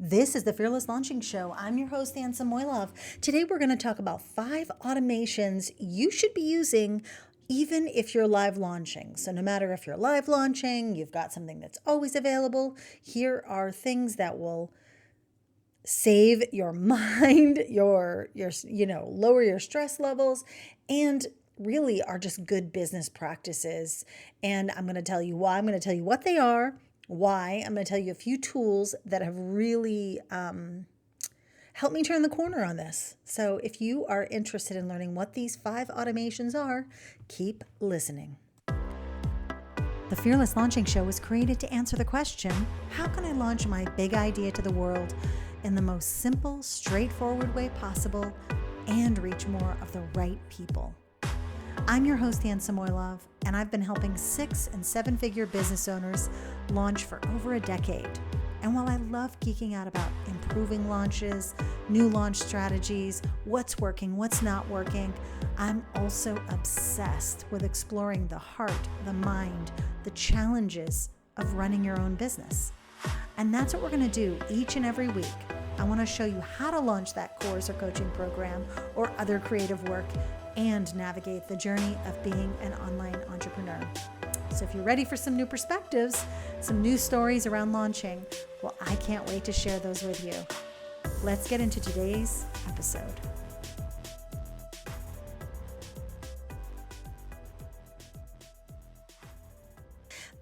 This is the Fearless Launching Show. I'm your host, Ann Samoilov. Today we're going to talk about 5 automations you should be using even if you're live launching. So no matter if you're live launching, you've got something that's always available, here are things that will save your mind, your lower your stress levels, and really are just good business practices. And I'm going to tell you why. I'm going to tell you what they are, why. I'm going to tell you a few tools that have really helped me turn the corner on this. So if you are interested in learning what these 5 automations are, keep listening. The Fearless Launching Show was created to answer the question, how can I launch my big idea to the world in the most simple, straightforward way possible and reach more of the right people? I'm your host, Ann Samoilov, and I've been helping 6- and 7-figure business owners launch for over a decade. And while I love geeking out about improving launches, new launch strategies, what's working, what's not working, I'm also obsessed with exploring the heart, the mind, the challenges of running your own business. And that's what we're going to do each and every week. I want to show you how to launch that course or coaching program or other creative work and navigate the journey of being an online entrepreneur. So if you're ready for some new perspectives, some new stories around launching, well, I can't wait to share those with you. Let's get into today's episode.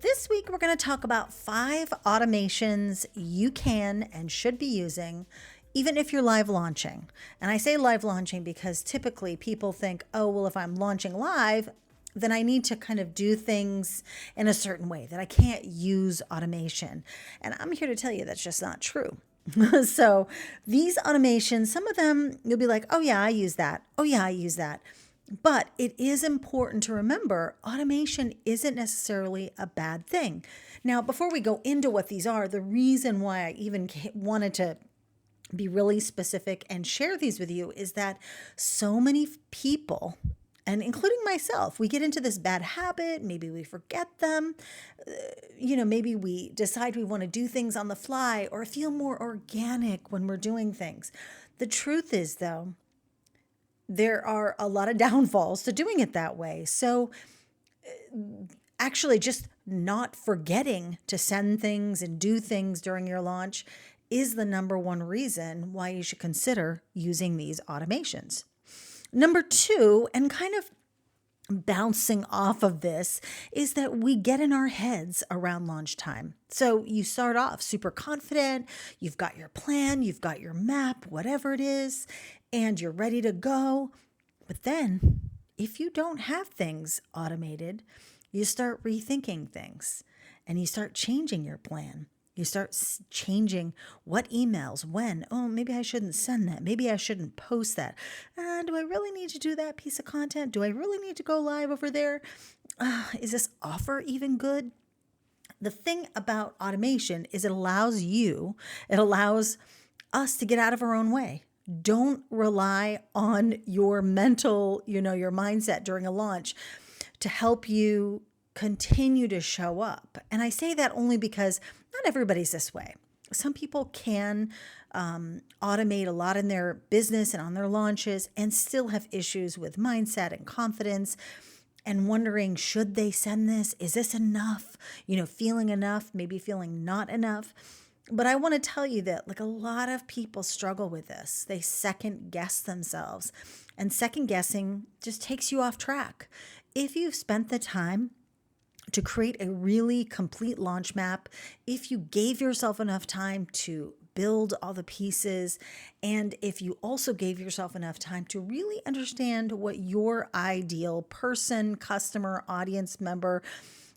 This week, we're going to talk about 5 automations you can and should be using even if you're live launching. And I say live launching because typically people think, oh, well, if I'm launching live, then I need to kind of do things in a certain way, that I can't use automation. And I'm here to tell you that's just not true. So these automations, some of them you'll be like, oh yeah, I use that. Oh yeah, I use that. But it is important to remember automation isn't necessarily a bad thing. Now, before we go into what these are, the reason why I even wanted to be really specific and share these with you is that so many people, and including myself, we get into this bad habit. Maybe we forget them. Maybe we decide we want to do things on the fly or feel more organic when we're doing things. The truth is, though, there are a lot of downfalls to doing it that way. So actually just not forgetting to send things and do things during your launch is the number one reason why you should consider using these automations. Number 2, and kind of bouncing off of this, is that we get in our heads around launch time. So you start off super confident, you've got your plan, you've got your map, whatever it is, and you're ready to go. But then if you don't have things automated, you start rethinking things and you start changing your plan. You start changing what emails, when. Oh, maybe I shouldn't send that. Maybe I shouldn't post that. Do I really need to do that piece of content? Do I really need to go live over there? Is this offer even good? The thing about automation is it allows us to get out of our own way. Don't rely on your mental, your mindset during a launch to help you continue to show up. And I say that only because not everybody's this way. Some people can automate a lot in their business and on their launches and still have issues with mindset and confidence and wondering, should they send this? Is this enough? Feeling enough, maybe feeling not enough. But I want to tell you that a lot of people struggle with this. They second guess themselves, and second guessing just takes you off track. If you've spent the time to create a really complete launch map, if you gave yourself enough time to build all the pieces, and if you also gave yourself enough time to really understand what your ideal person, customer, audience member,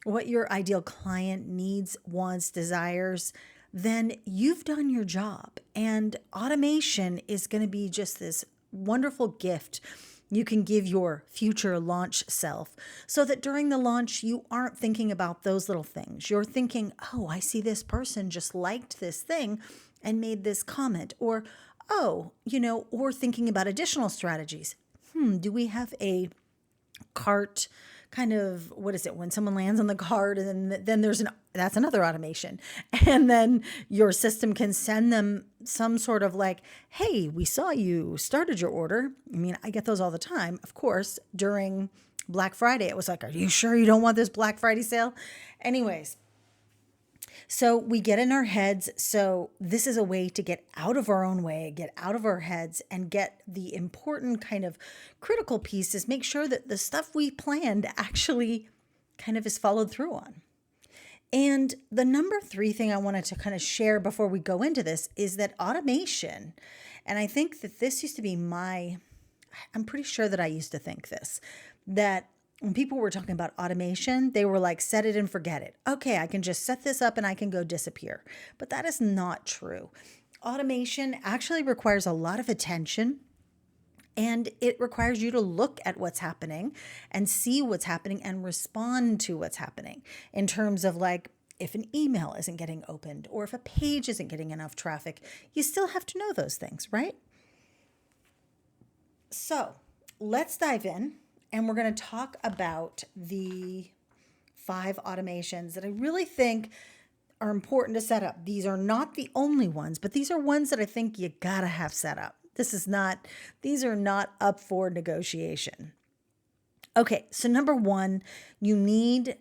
what your ideal client needs, wants, desires, then you've done your job. And automation is going to be just this wonderful gift you can give your future launch self so that during the launch, you aren't thinking about those little things. You're thinking, oh, I see this person just liked this thing and made this comment, or, or thinking about additional strategies. Do we have a cart kind of, what is it, when someone lands on the card and then that's another automation. And then your system can send them some sort of like, hey, we saw you started your order. I mean, I get those all the time. Of course, during Black Friday, it was like, are you sure you don't want this Black Friday sale? Anyways, so we get in our heads. So this is a way to get out of our own way, get out of our heads, and get the important kind of critical pieces, make sure that the stuff we planned actually kind of is followed through on. And the number 3 thing I wanted to kind of share before we go into this is that automation, and I think that this used to be I'm pretty sure that I used to think this, that when people were talking about automation, they were like, set it and forget it. Okay, I can just set this up and I can go disappear. But that is not true. Automation actually requires a lot of attention, and it requires you to look at what's happening and see what's happening and respond to what's happening in terms of like, if an email isn't getting opened or if a page isn't getting enough traffic, you still have to know those things, right? So let's dive in. And we're going to talk about the 5 automations that I really think are important to set up. These are not the only ones, but these are ones that I think you got to have set up. These are not up for negotiation. Okay, so number 1, you need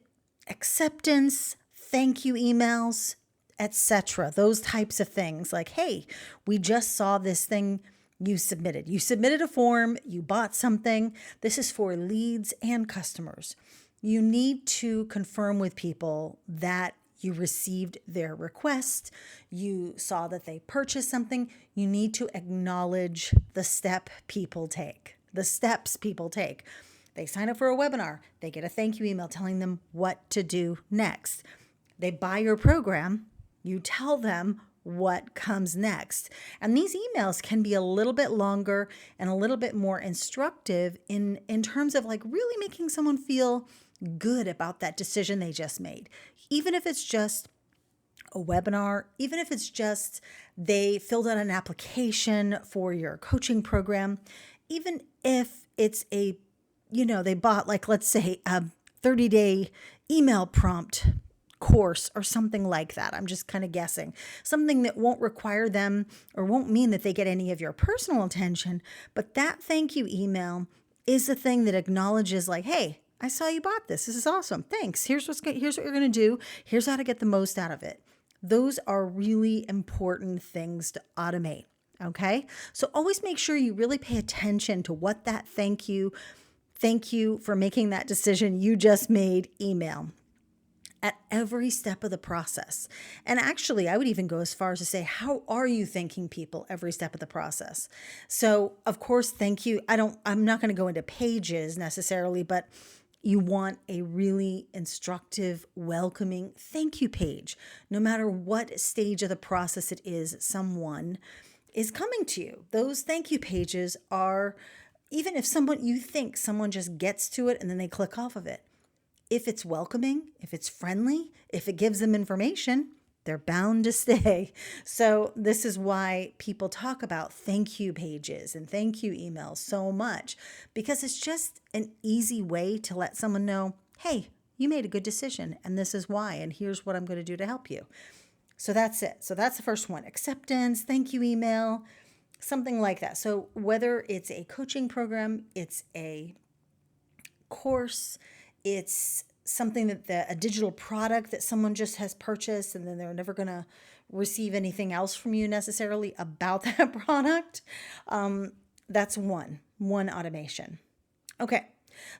acceptance, thank you emails, etc. Those types of things like, hey, we just saw this thing you submitted. You submitted a form, you bought something. This is for leads and customers. You need to confirm with people that you received their request. You saw that they purchased something. You need to acknowledge the steps people take. They sign up for a webinar. They get a thank you email telling them what to do next. They buy your program. You tell them what comes next. And these emails can be a little bit longer and a little bit more instructive in terms of like really making someone feel good about that decision they just made. Even if it's just a webinar, even if it's just they filled out an application for your coaching program, even if it's they bought like, let's say, a 30-day email prompt course or something like that. I'm just kind of guessing. Something that won't require them or won't mean that they get any of your personal attention, but that thank you email is the thing that acknowledges like, hey, I saw you bought this. This is awesome. Thanks. Here's what you're going to do. Here's how to get the most out of it. Those are really important things to automate. Okay. So always make sure you really pay attention to what that thank you for making that decision you just made email at every step of the process. And actually, I would even go as far as to say, how are you thanking people every step of the process? So of course, thank you. I'm not going to go into pages necessarily, but you want a really instructive, welcoming thank you page. No matter what stage of the process it is, someone is coming to you. Those thank you pages are, even if you think someone just gets to it and then they click off of it, if it's welcoming, if it's friendly, if it gives them information, they're bound to stay. So this is why people talk about thank you pages and thank you emails so much, because it's just an easy way to let someone know, hey, you made a good decision and this is why, and here's what I'm going to do to help you. So that's it. So that's the first one, acceptance, thank you email, something like that. So whether it's a coaching program, it's a course, it's something a digital product that someone just has purchased and then they're never going to receive anything else from you necessarily about that product. That's one automation. Okay.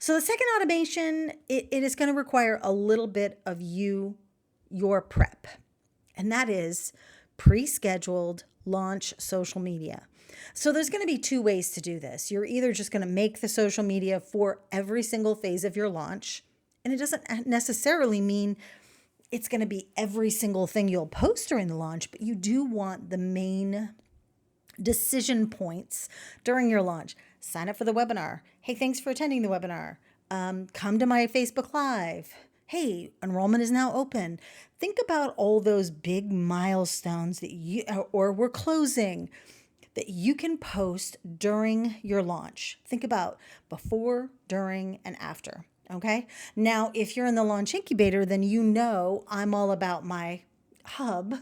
So the second automation, it is going to require a little bit of your prep, and that is pre-scheduled launch social media. So there's going to be 2 ways to do this. You're either just going to make the social media for every single phase of your launch, and it doesn't necessarily mean it's going to be every single thing you'll post during the launch, but you do want the main decision points during your launch. Sign up for the webinar. Hey, thanks for attending the webinar. Come to my Facebook Live. Hey, enrollment is now open. Think about all those big milestones that we're closing, that you can post during your launch. Think about before, during, and after. Okay. Now, if you're in the launch incubator, then you know I'm all about my hub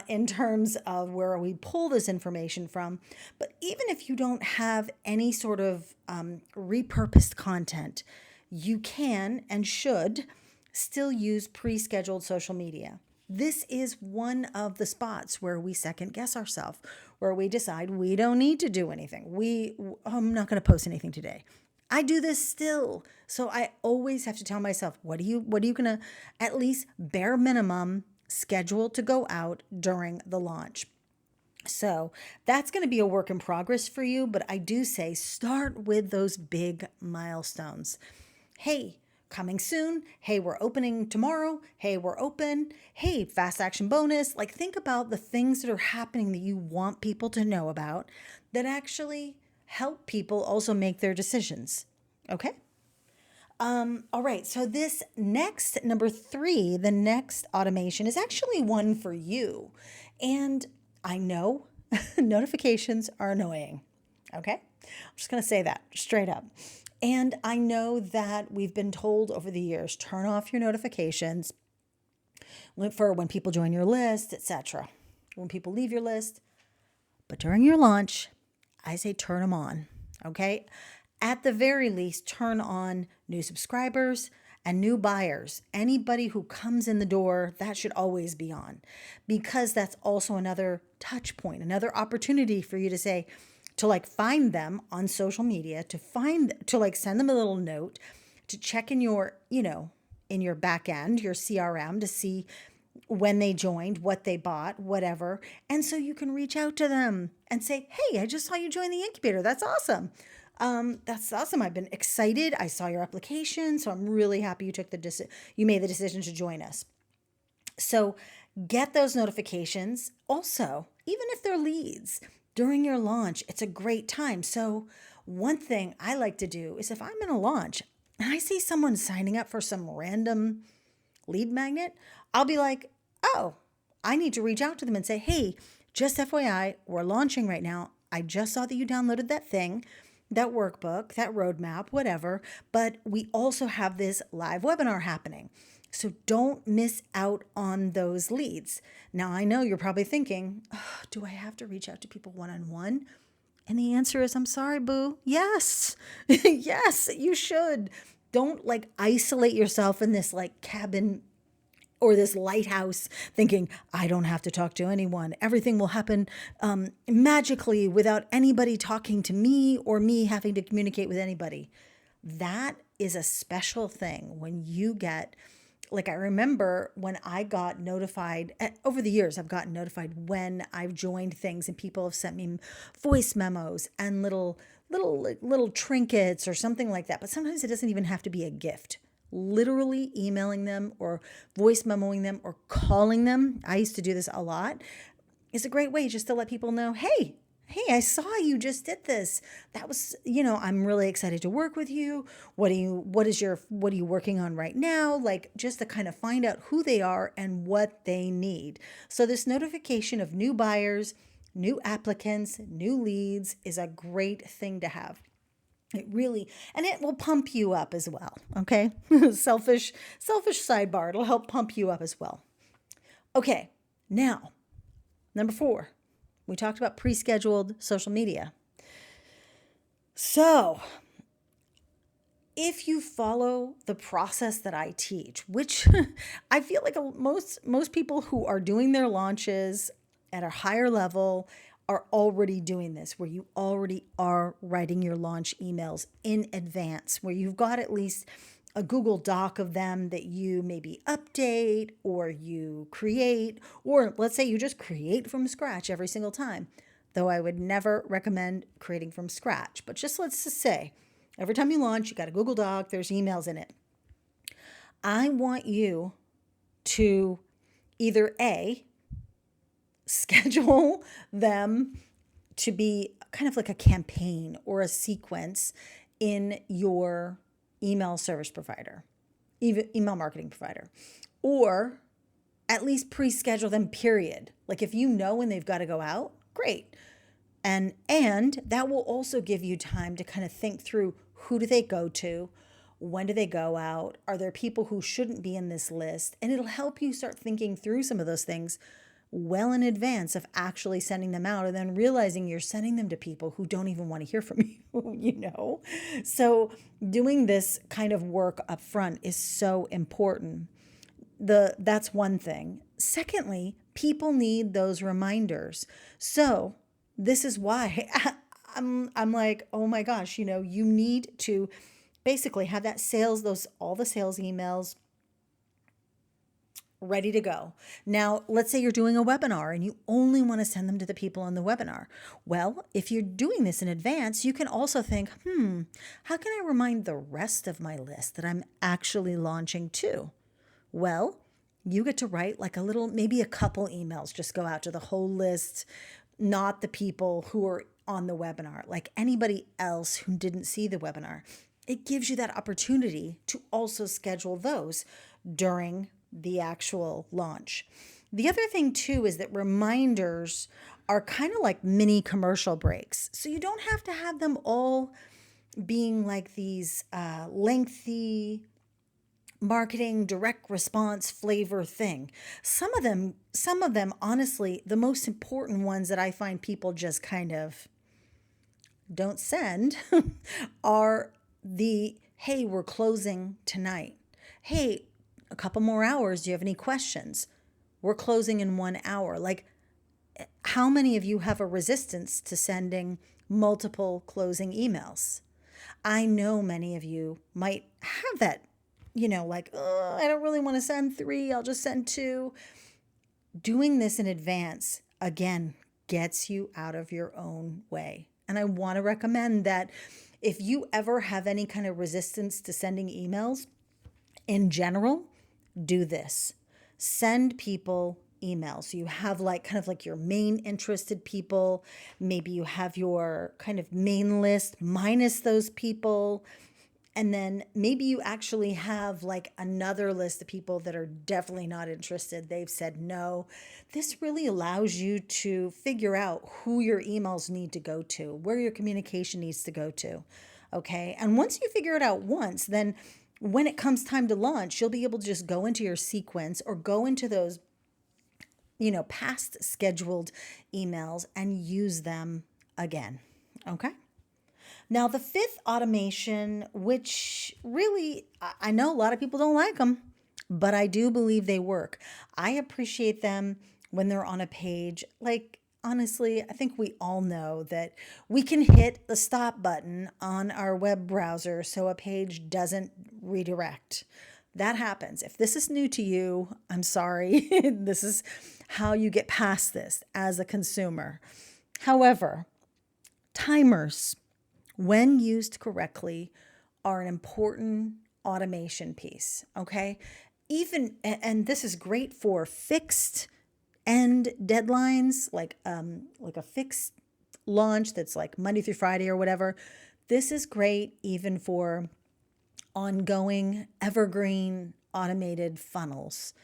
in terms of where we pull this information from. But even if you don't have any sort of repurposed content, you can and should still use pre scheduled social media. This is one of the spots where we second guess ourselves, where we decide we don't need to do anything. I'm not going to post anything today. I do this still. So I always have to tell myself, what are you going to at least bare minimum schedule to go out during the launch? So that's going to be a work in progress for you, but I do say start with those big milestones. Hey, coming soon. Hey, we're opening tomorrow. Hey, we're open. Hey, fast action bonus. Like, think about the things that are happening that you want people to know about that actually help people also make their decisions. Okay? All right. So this next, number 3, the next automation is actually one for you. And I know notifications are annoying. Okay? I'm just going to say that straight up. And I know that we've been told over the years, turn off your notifications for when people join your list, etc. When people leave your list. But during your launch, I say turn them on, okay? At the very least, turn on new subscribers and new buyers. Anybody who comes in the door, that should always be on, because that's also another touch point, another opportunity for you to say, to like find them on social media, to like send them a little note, to check in your, in your back end, your CRM, to see when they joined, what they bought, whatever. And so you can reach out to them and say, hey, I just saw you join the incubator. That's awesome. That's awesome. I've been excited. I saw your application. So I'm really happy you made the decision to join us. So get those notifications. Also, even if they're leads during your launch, it's a great time. So one thing I like to do is if I'm in a launch and I see someone signing up for some random lead magnet, I'll be like, oh, I need to reach out to them and say, hey, just FYI, we're launching right now. I just saw that you downloaded that thing, that workbook, that roadmap, whatever, but we also have this live webinar happening. So don't miss out on those leads. Now, I know you're probably thinking, oh, do I have to reach out to people one-on-one? And the answer is, I'm sorry, boo. Yes. Yes, you should. Don't like isolate yourself in this like cabin or this lighthouse thinking, I don't have to talk to anyone. Everything will happen magically without anybody talking to me or me having to communicate with anybody. That is a special thing when you get, like, I remember when I got notified over the years, I've gotten notified when I've joined things and people have sent me voice memos and little trinkets or something like that. But sometimes it doesn't even have to be a gift. Literally emailing them or voice memoing them or calling them, I used to do this a lot, is a great way just to let people know, hey, I saw you just did this. That was, I'm really excited to work with you. What are you working on right now? Like, just to kind of find out who they are and what they need. So this notification of new buyers, new applicants, new leads is a great thing to have. It really, and it will pump you up as well. Okay. selfish sidebar. It'll help pump you up as well. Okay. Now, number 4, we talked about pre-scheduled social media. So if you follow the process that I teach, which I feel like most people who are doing their launches at a higher level are already doing this, where you already are writing your launch emails in advance, where you've got at least a Google Doc of them that you maybe update or you create, or let's say you just create from scratch every single time. Though I would never recommend creating from scratch, but let's just say every time you launch, you got a Google Doc, there's emails in it. I want you to either schedule them to be kind of like a campaign or a sequence in your email service provider, even email marketing provider, or at least pre-schedule them, period. Like if you know when they've got to go out, great. And that will also give you time to kind of think through, who do they go to? When do they go out? Are there people who shouldn't be in this list? And it'll help you start thinking through some of those things well in advance of actually sending them out, and then realizing you're sending them to people who don't even want to hear from you, you know? So doing this kind of work up front is so important. That's one thing. Secondly, people need those reminders. So this is why I'm like, oh my gosh, you need to basically have that all the sales emails ready to go. Now, let's say you're doing a webinar and you only want to send them to the people in the webinar. Well, if you're doing this in advance, you can also think, how can I remind the rest of my list that I'm actually launching too? Well, you get to write like maybe a couple emails, just go out to the whole list, not the people who are on the webinar, like anybody else who didn't see the webinar. It gives you that opportunity to also schedule those during the actual launch. The other thing too is that reminders are kind of like mini commercial breaks. So you don't have to have them all being like these lengthy marketing direct response flavor thing. Some of them, honestly, the most important ones that I find people just kind of don't send are hey, we're closing tonight. Hey, a couple more hours. Do you have any questions? We're closing in 1 hour. Like, how many of you have a resistance to sending multiple closing emails? I know many of you might have that, like, oh, I don't really want to send 3. I'll just send 2. Doing this in advance, again, gets you out of your own way. And I want to recommend that if you ever have any kind of resistance to sending emails, in general, do this. Send people emails. So you have kind of your main interested people. Maybe you have your kind of main list minus those people. And then maybe you actually have another list of people that are definitely not interested. They've said no. This really allows you to figure out who your emails need to go to, where your communication needs to go to. Okay. And once you figure it out once, then when it comes time to launch, you'll be able to just go into your sequence or go into those, past scheduled emails and use them again. Okay. Now, the fifth automation, which really, I know a lot of people don't like them, but I do believe they work. I appreciate them when they're on a page. Honestly, I think we all know that we can hit the stop button on our web browser so a page doesn't redirect. That happens. If this is new to you, I'm sorry. This is how you get past this as a consumer. However, timers, when used correctly, are an important automation piece, okay? And this is great for fixed end deadlines, like a fixed launch that's like Monday through Friday or whatever. This is great even for ongoing evergreen automated funnels.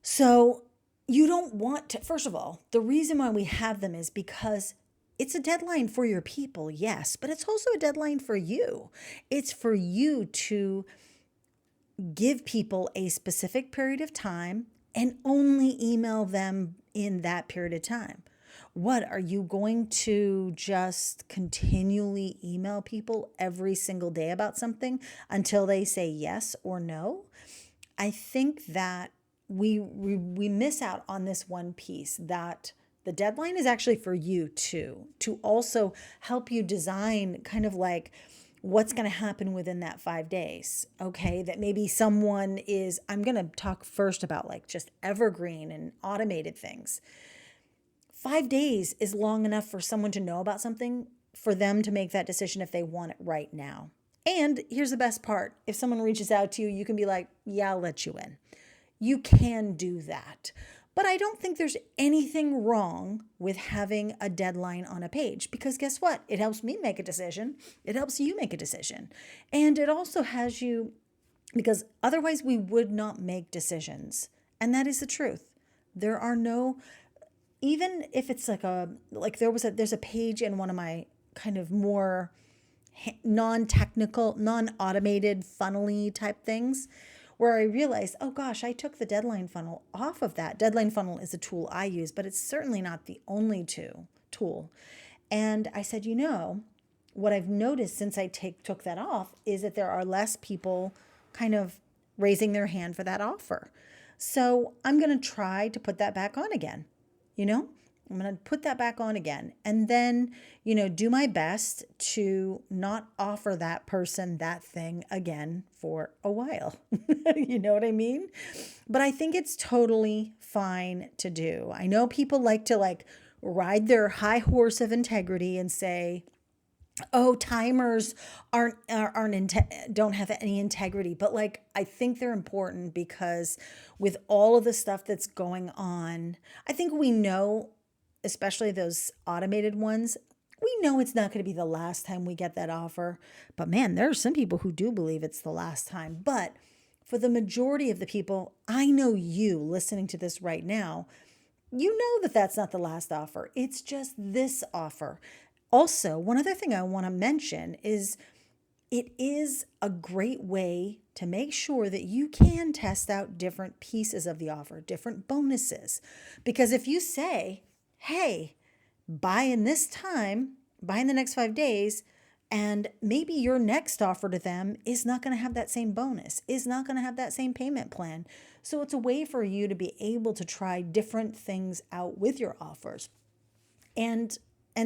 So you don't want to, first of all, the reason why we have them is because it's a deadline for your people, yes, but it's also a deadline for you. It's for you to give people a specific period of time and only email them in that period of time. What, are you going to just continually email people every single day about something until they say yes or no? I think that we miss out on this one piece, that the deadline is actually for you too, to also help you design kind of like what's going to happen within that 5 days. Okay. That maybe someone is, I'm going to talk first about just evergreen and automated things. 5 days is long enough for someone to know about something, for them to make that decision if they want it right now. And here's the best part. If someone reaches out to you, you can be like, yeah, I'll let you in. You can do that. But I don't think there's anything wrong with having a deadline on a page, because guess what? It helps me make a decision. It helps you make a decision. And it also has you, because otherwise we would not make decisions. And that is the truth. There are no, even if it's there's a page in one of my kind of more non-technical, non-automated, funnely type things, where I realized, oh gosh, I took the deadline funnel off of that. Deadline funnel is a tool I use, but it's certainly not the only tool. And I said, what I've noticed since I took that off is that there are less people kind of raising their hand for that offer. So I'm going to try to put that back on again. You know, I'm going to put that back on again and then, do my best to not offer that person that thing again for a while. You know what I mean? But I think it's totally fine to do. I know people like to ride their high horse of integrity and say, oh, timers don't have any integrity. But I think they're important because with all of the stuff that's going on, I think we know, especially those automated ones, we know it's not going to be the last time we get that offer. But man, there are some people who do believe it's the last time. But for the majority of the people, I know you listening to this right now, you know that that's not the last offer. It's just this offer. Also, one other thing I want to mention is it is a great way to make sure that you can test out different pieces of the offer, different bonuses. Because if you say, hey, buy in this time, buy in the next 5 days, and maybe your next offer to them is not going to have that same bonus, is not going to have that same payment plan. So it's a way for you to be able to try different things out with your offers and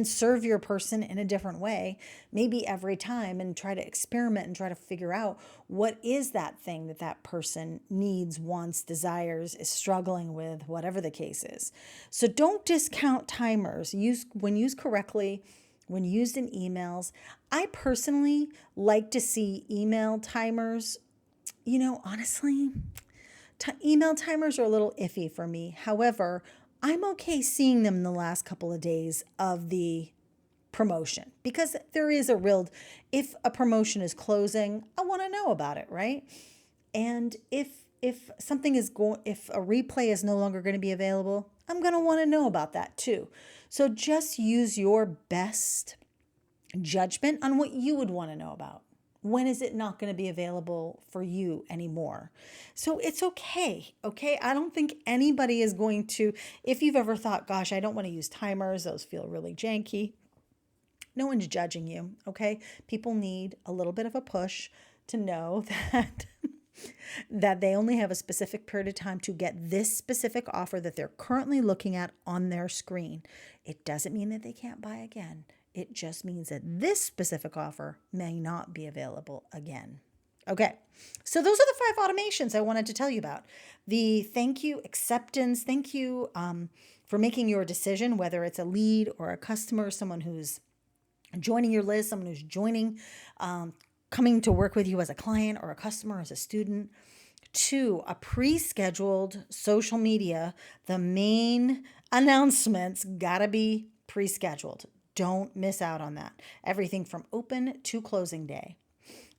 serve your person in a different way, maybe every time, and try to experiment and try to figure out what is that thing that that person needs, wants, desires, is struggling with, whatever the case is. So don't discount timers. When used correctly, when used in emails. I personally like to see email timers. Honestly, email timers are a little iffy for me. However, I'm okay seeing them the last couple of days of the promotion because there is if a promotion is closing, I want to know about it, right? And if if a replay is no longer going to be available, I'm going to want to know about that too. So just use your best judgment on what you would want to know about. When is it not going to be available for you anymore? So it's okay. Okay. I don't think anybody is going to, if you've ever thought, gosh, I don't want to use timers, those feel really janky. No one's judging you. Okay. People need a little bit of a push to know that they only have a specific period of time to get this specific offer that they're currently looking at on their screen. It doesn't mean that they can't buy again. It just means that this specific offer may not be available again. Okay, so those are the 5 automations I wanted to tell you about. The thank you, acceptance, thank you for making your decision, whether it's a lead or a customer, someone who's joining your list, someone who's coming to work with you as a client or a customer, as a student. 2, a pre-scheduled social media. The main announcements gotta be pre-scheduled. Don't miss out on that. Everything from open to closing day.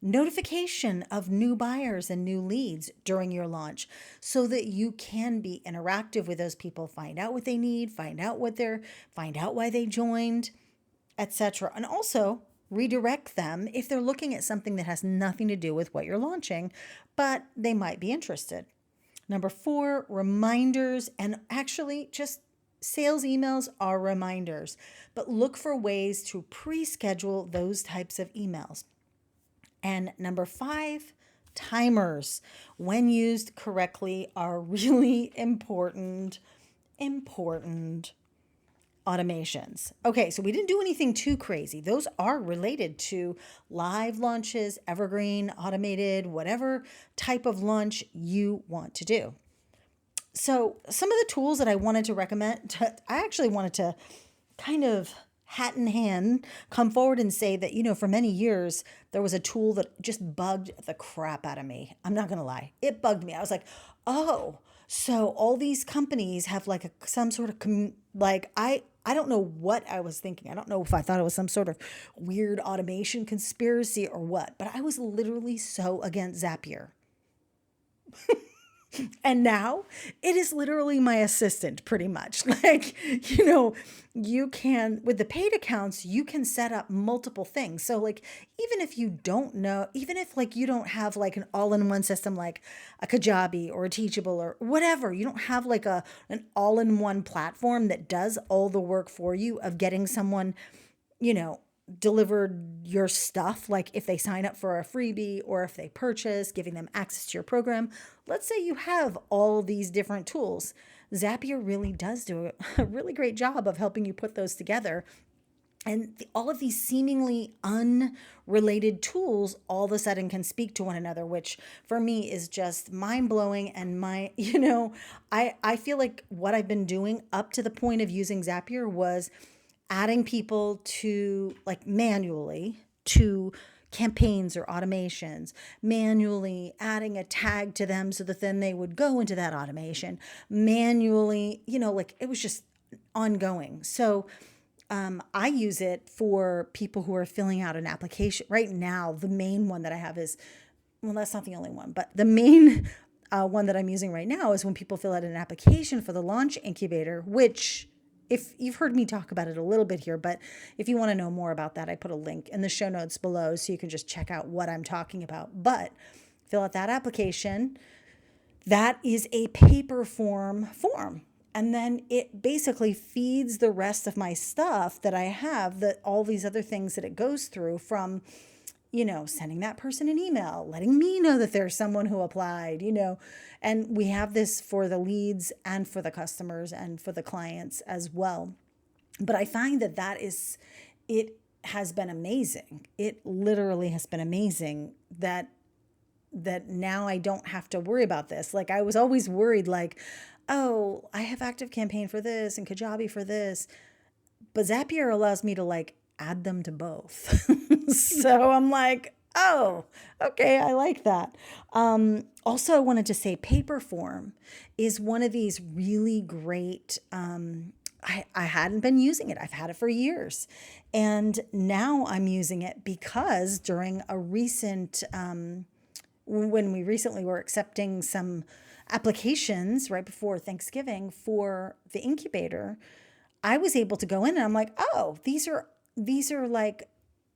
Notification of new buyers and new leads during your launch so that you can be interactive with those people, find out what they need, find out why they joined, etc. And also redirect them if they're looking at something that has nothing to do with what you're launching, but they might be interested. Number 4, reminders, and actually just sales emails are reminders, but look for ways to pre-schedule those types of emails. And number 5, timers, when used correctly, are really important automations. Okay, so we didn't do anything too crazy. Those are related to live launches, evergreen, automated, whatever type of launch you want to do. So some of the tools that I wanted to recommend, I actually wanted to kind of hat in hand come forward and say that, for many years, there was a tool that just bugged the crap out of me. I'm not going to lie. It bugged me. I was like, oh, so all these companies have some sort of, I don't know what I was thinking. I don't know if I thought it was some sort of weird automation conspiracy or what, but I was literally so against Zapier. And now it is literally my assistant, pretty much. Like, you can, with the paid accounts, you can set up multiple things. So, like, even if you don't know, even if like you don't have like an all in one system like a Kajabi or a Teachable or whatever, you don't have like an all in one platform that does all the work for you of getting someone, you know, delivered your stuff, like if they sign up for a freebie or if they purchase, giving them access to your program. Let's say you have all these different tools. Zapier really does do a really great job of helping you put those together. And all of these seemingly unrelated tools all of a sudden can speak to one another, which for me is just mind blowing. And I feel like what I've been doing up to the point of using Zapier was adding people to like manually to campaigns or automations, manually adding a tag to them so that then they would go into that automation, manually, like it was just ongoing. So I use it for people who are filling out an application. Right now, the main one that I have is, well, that's not the only one, but the main one that I'm using right now is when people fill out an application for the launch incubator, which if you've heard me talk about it a little bit here, but if you want to know more about that, I put a link in the show notes below so you can just check out what I'm talking about. But fill out that application. That is a paper form. And then it basically feeds the rest of my stuff that I have, that all these other things that it goes through from, sending that person an email, letting me know that there's someone who applied, and we have this for the leads and for the customers and for the clients as well. But I find it has been amazing. It literally has been amazing that now I don't have to worry about this. Like I was always worried, like, oh, I have ActiveCampaign for this and Kajabi for this, but Zapier allows me to like add them to both. So I'm like, oh, okay, I like that. Also, I wanted to say Paperform is one of these really great. I hadn't been using it. I've had it for years. And now I'm using it because during a recent, when we recently were accepting some applications right before Thanksgiving for the incubator, I was able to go in and I'm like, oh, these are like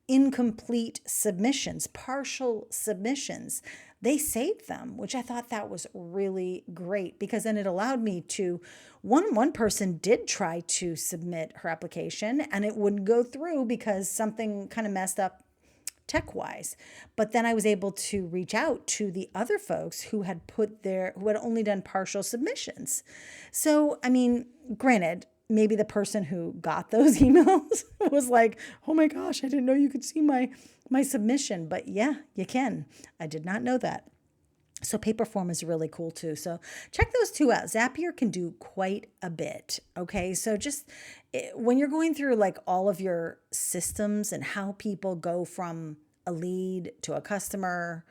incomplete submissions, partial submissions. They saved them, which I thought that was really great because then it allowed me to, one person did try to submit her application and it wouldn't go through because something kind of messed up tech wise. But then I was able to reach out to the other folks who had only done partial submissions. So, I mean, granted, maybe the person who got those emails was like, oh my gosh, I didn't know you could see my submission. But yeah, you can. I did not know that. So Paperform is really cool too. So check those two out. Zapier can do quite a bit. Okay. So just when you're going through like all of your systems and how people go from a lead to a customer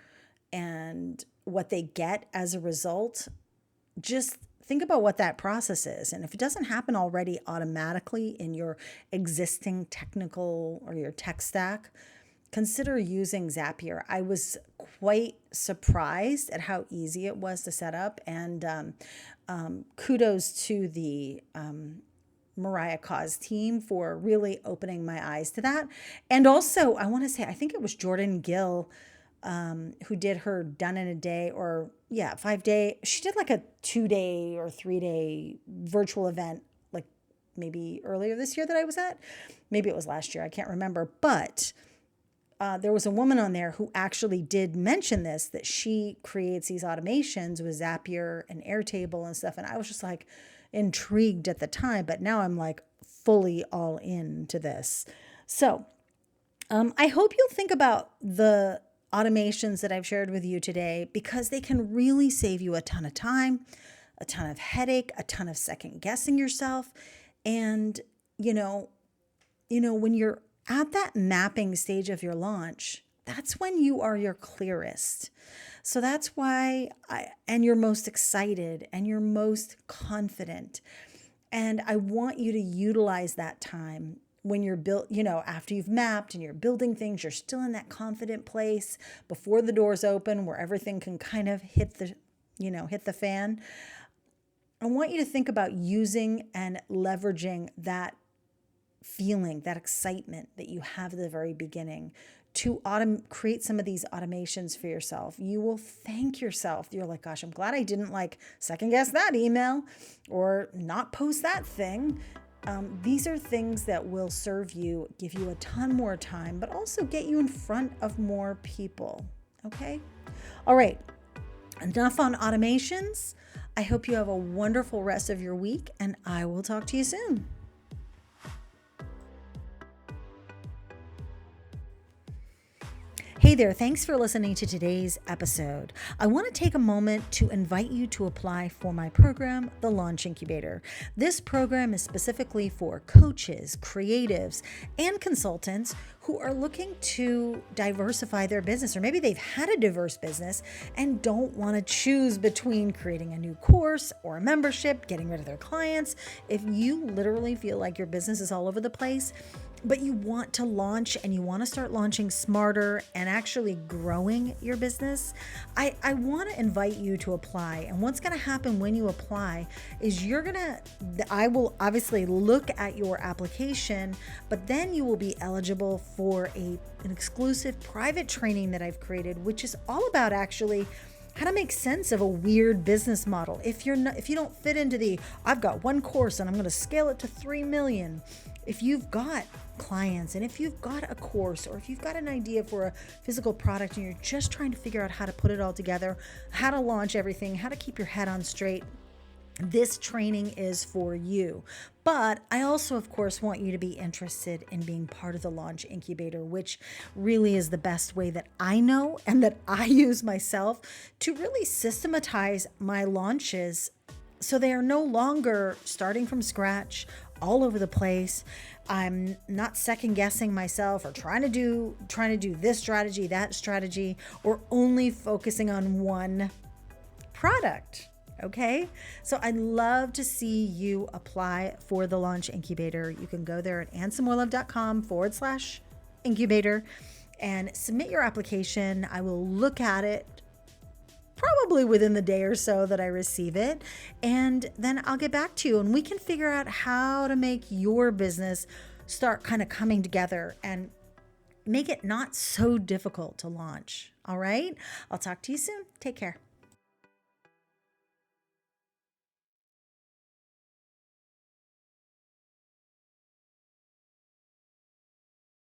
and what they get as a result, just think about what that process is. And if it doesn't happen already automatically in your existing technical or your tech stack, consider using Zapier. I was quite surprised at how easy it was to set up. And kudos to the Mariah Cause team for really opening my eyes to that. And also, I want to say, I think it was Jordan Gill who did her done in a day 5-day. She did like a 2-day or 3-day virtual event, like maybe earlier this year that I was at. Maybe it was last year. I can't remember. But there was a woman on there who actually did mention this, that she creates these automations with Zapier and Airtable and stuff. And I was just like intrigued at the time, but now I'm like fully all into this. So I hope you'll think about the automations that I've shared with you today, because they can really save you a ton of time, a ton of headache, a ton of second guessing yourself. And, when you're at that mapping stage of your launch, that's when you are your clearest. So that's why and you're most excited and you're most confident. And I want you to utilize that time when you're after you've mapped and you're building things, you're still in that confident place before the doors open where everything can kind of hit hit the fan. I want you to think about using and leveraging that feeling, that excitement that you have at the very beginning to create some of these automations for yourself. You will thank yourself. You're like, gosh, I'm glad I didn't second guess that email or not post that thing. These are things that will serve you, give you a ton more time, but also get you in front of more people. Okay? All right. Enough on automations. I hope you have a wonderful rest of your week, and I will talk to you soon. Hey there, thanks for listening to today's episode. I want to take a moment to invite you to apply for my program, the Launch Incubator. This program is specifically for coaches, creatives, and consultants who are looking to diversify their business, or maybe they've had a diverse business and don't want to choose between creating a new course or a membership, getting rid of their clients. If you literally feel like your business is all over the place, but you want to launch and you want to start launching smarter and actually growing your business, I want to invite you to apply. And what's going to happen when you apply is I will obviously look at your application, but then you will be eligible for an exclusive private training that I've created, which is all about actually how to make sense of a weird business model. If you don't fit into I've got one course and I'm going to scale it to 3 million. If you've got clients and if you've got a course or if you've got an idea for a physical product and you're just trying to figure out how to put it all together, how to launch everything, how to keep your head on straight, this training is for you. But I also, of course, want you to be interested in being part of the Launch Incubator, which really is the best way that I know and that I use myself to really systematize my launches so they are no longer starting from scratch all over the place. I'm not second guessing myself or trying to do this strategy, that strategy, or only focusing on one product. Okay, so I'd love to see you apply for the Launch Incubator. You can go there at ansomorelove.com/incubator and submit your application. I will look at it probably within the day or so that I receive it, and then I'll get back to you and we can figure out how to make your business start kind of coming together and make it not so difficult to launch. All right, I'll talk to you soon. Take care.